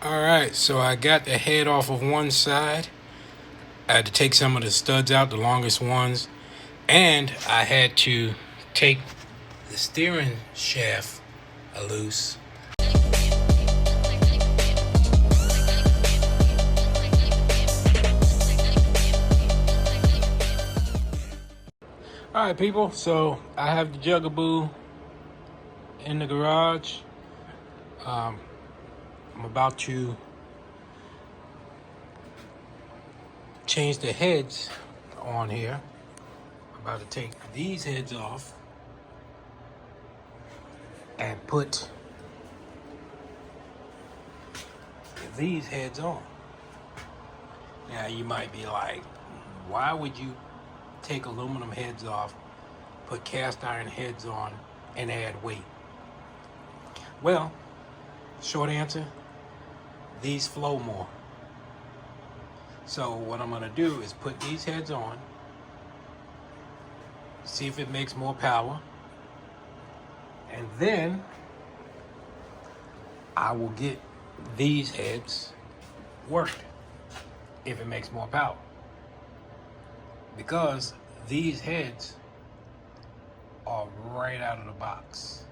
Alright, so I got the head off of one side. I had to take some of the studs out, the longest ones. And I had to take the steering shaft loose. Alright people, so I have the Jug-a-bu in the garage. I'm about to change the heads on here. I'm about to take these heads off and put these heads on. Now you might be like, why would you take aluminum heads off, put cast iron heads on, and add weight? Well, short answer, these flow more. So what I'm gonna do is put these heads on, see if it makes more power, and then I will get these heads worked if it makes more power. Because these heads are right out of the box.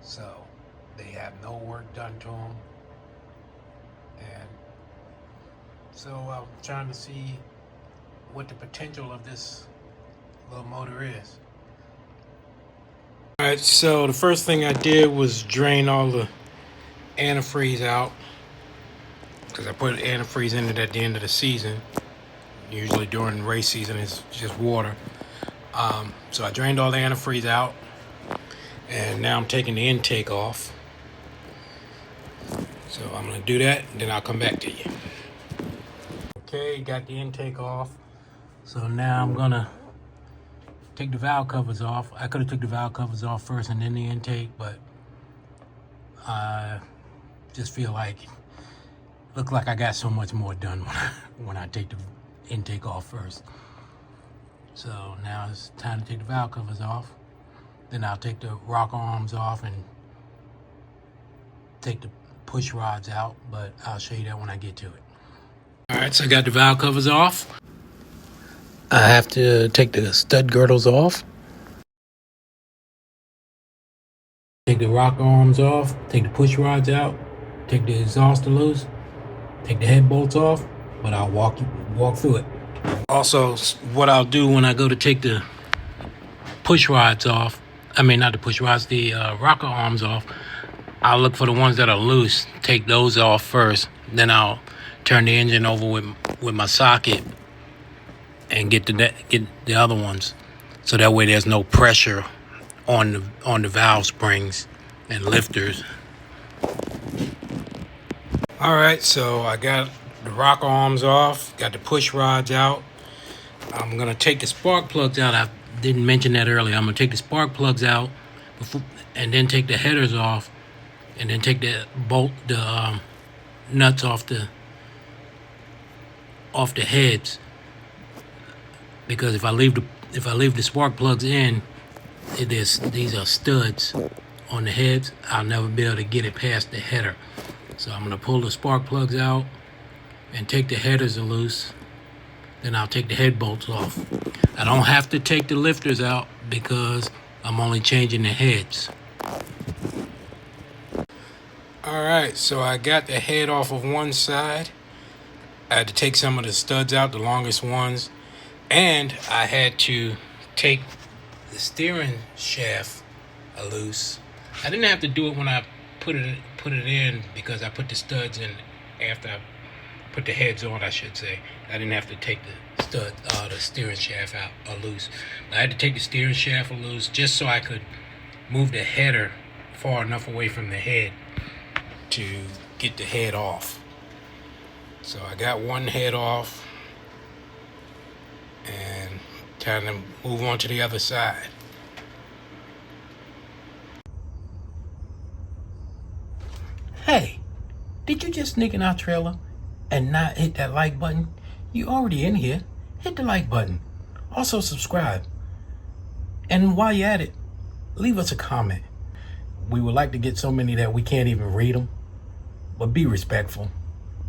So they have no work done to them. And so I'm trying to see what the potential of this little motor is. All right, so the first thing I did was drain all the antifreeze out, because I put antifreeze in it at the end of the season. Usually during race season it's just water. So I drained all the antifreeze out, and now I'm taking the intake off. So I'm gonna do that, and then I'll come back to you. Okay, got the intake off. So now I'm gonna take the valve covers off. I could have took the valve covers off first and then the intake, but I just feel like, look like I got so much more done when I take the intake off first. So now it's time to take the valve covers off. Then I'll take the rocker arms off and take the push rods out, but I'll show you that when I get to it. All right, so I got the valve covers off. I have to take the stud girdles off. Take the rocker arms off, take the push rods out, take the exhauster loose, take the head bolts off, but I'll walk through it. Also, what I'll do when I go to take the push rods off, not the push rods, the rocker arms off, I'll look for the ones that are loose, take those off first, then I'll turn the engine over with my socket and get the other ones, so that way there's no pressure on the valve springs and lifters. All right, so I got the rocker arms off, got the push rods out. I'm gonna take the spark plugs out. I didn't mention that earlier. I'm gonna take the spark plugs out and then take the headers off, and then take the nuts off the heads. Because if I leave the spark plugs in, these are studs on the heads, I'll never be able to get it past the header. So I'm gonna pull the spark plugs out and take the headers loose. Then I'll take the head bolts off. I don't have to take the lifters out because I'm only changing the heads. All right, so I got the head off of one side. I had to take some of the studs out, the longest ones. And I had to take the steering shaft loose. I didn't have to do it when I put it in, because I put the studs in after I put the heads on, I should say. I didn't have to take the steering shaft out loose. I had to take the steering shaft loose just so I could move the header far enough away from the head to get the head off. So I got one head off, and time to move on to the other side. Hey, did you just sneak in our trailer and not hit that like button? You already in here. Hit the like button. Also subscribe. And while you're at it, leave us a comment. We would like to get so many that we can't even read them. but be respectful.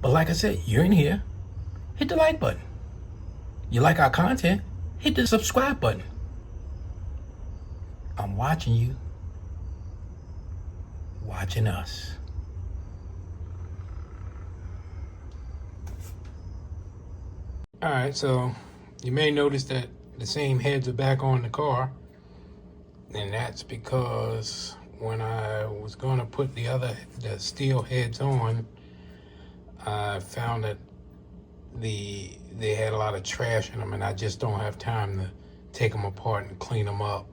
But like I said, you're in here, hit the like button. You like our content, hit the subscribe button. I'm watching you, watching us. All right, so you may notice that the same heads are back on the car, and that's because when I was going to put the steel heads on, I found that they had a lot of trash in them, and I just don't have time to take them apart and clean them up.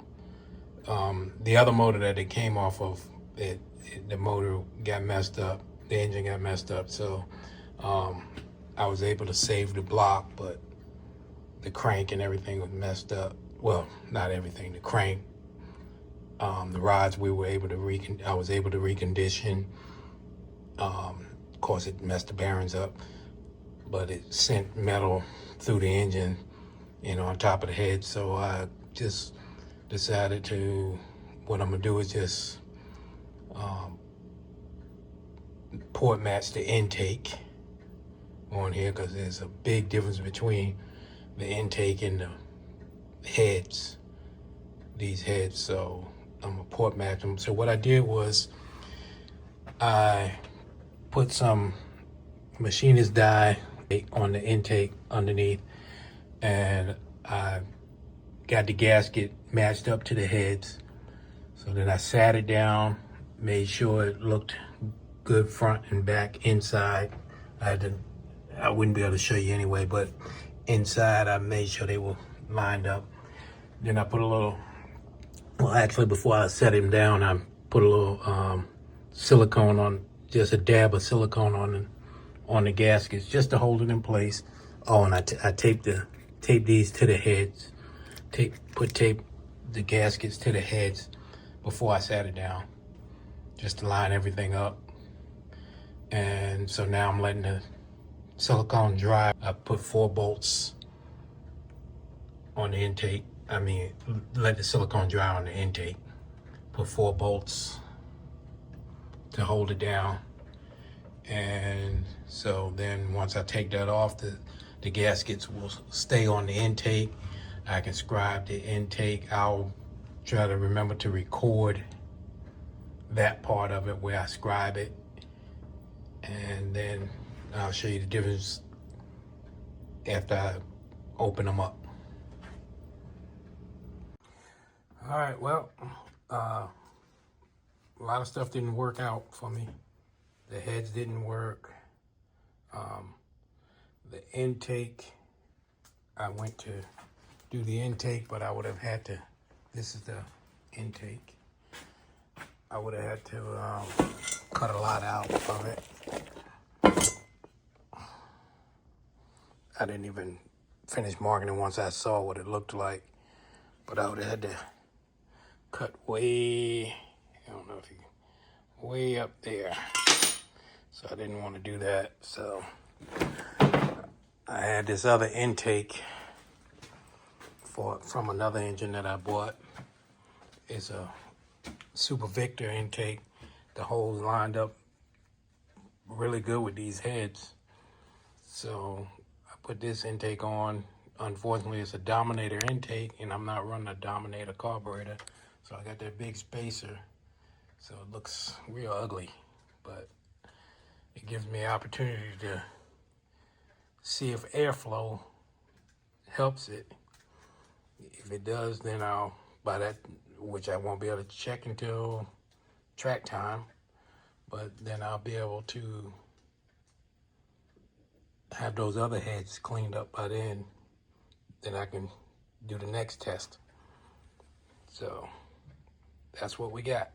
The other motor that it came off of, the motor got messed up, the engine got messed up, so I was able to save the block, but the crank and everything was messed up. Well, not everything, the crank, the rods I was able to recondition. Of course, it messed the bearings up, but it sent metal through the engine, on top of the head. So I just decided what I'm gonna do is just port match the intake on here, because there's a big difference between the intake and the heads, these heads. So I'm gonna port match them. So what I did was I put some machinist dye on the intake underneath, and I got the gasket matched up to the heads. So then I sat it down, made sure it looked good front and back, inside. I wouldn't be able to show you anyway, but inside I made sure they were lined up. Then I put actually before I set him down, I put a little silicone on, just a dab of silicone on the gaskets, just to hold it in place. Oh, and I taped these to the heads. Tape the gaskets to the heads before I sat it down, just to line everything up. And so now I'm letting the silicone dry. I put 4 bolts on the intake. Let the silicone dry on the intake. Put 4 bolts to hold it down. And so then once I take that off, the gaskets will stay on the intake. I can scribe the intake. I'll try to remember to record that part of it where I scribe it. And then I'll show you the difference after I open them up. All right, well, a lot of stuff didn't work out for me. The heads didn't work. The intake, I went to do the intake, but I would have had to, this is the intake. I would have had to cut a lot out of it. I didn't even finish marking it once I saw what it looked like, but I would have had to cut way, I don't know if you, way up there. So I didn't want to do that. So I had this other intake from another engine that I bought. It's a Super Victor intake. The holes lined up really good with these heads. So I put this intake on. Unfortunately, it's a Dominator intake, and I'm not running a Dominator carburetor. So I got that big spacer. So it looks real ugly, but it gives me an opportunity to see if airflow helps it. If it does, then I'll, by that, which I won't be able to check until track time, but then I'll be able to have those other heads cleaned up by then I can do the next test. So that's what we got.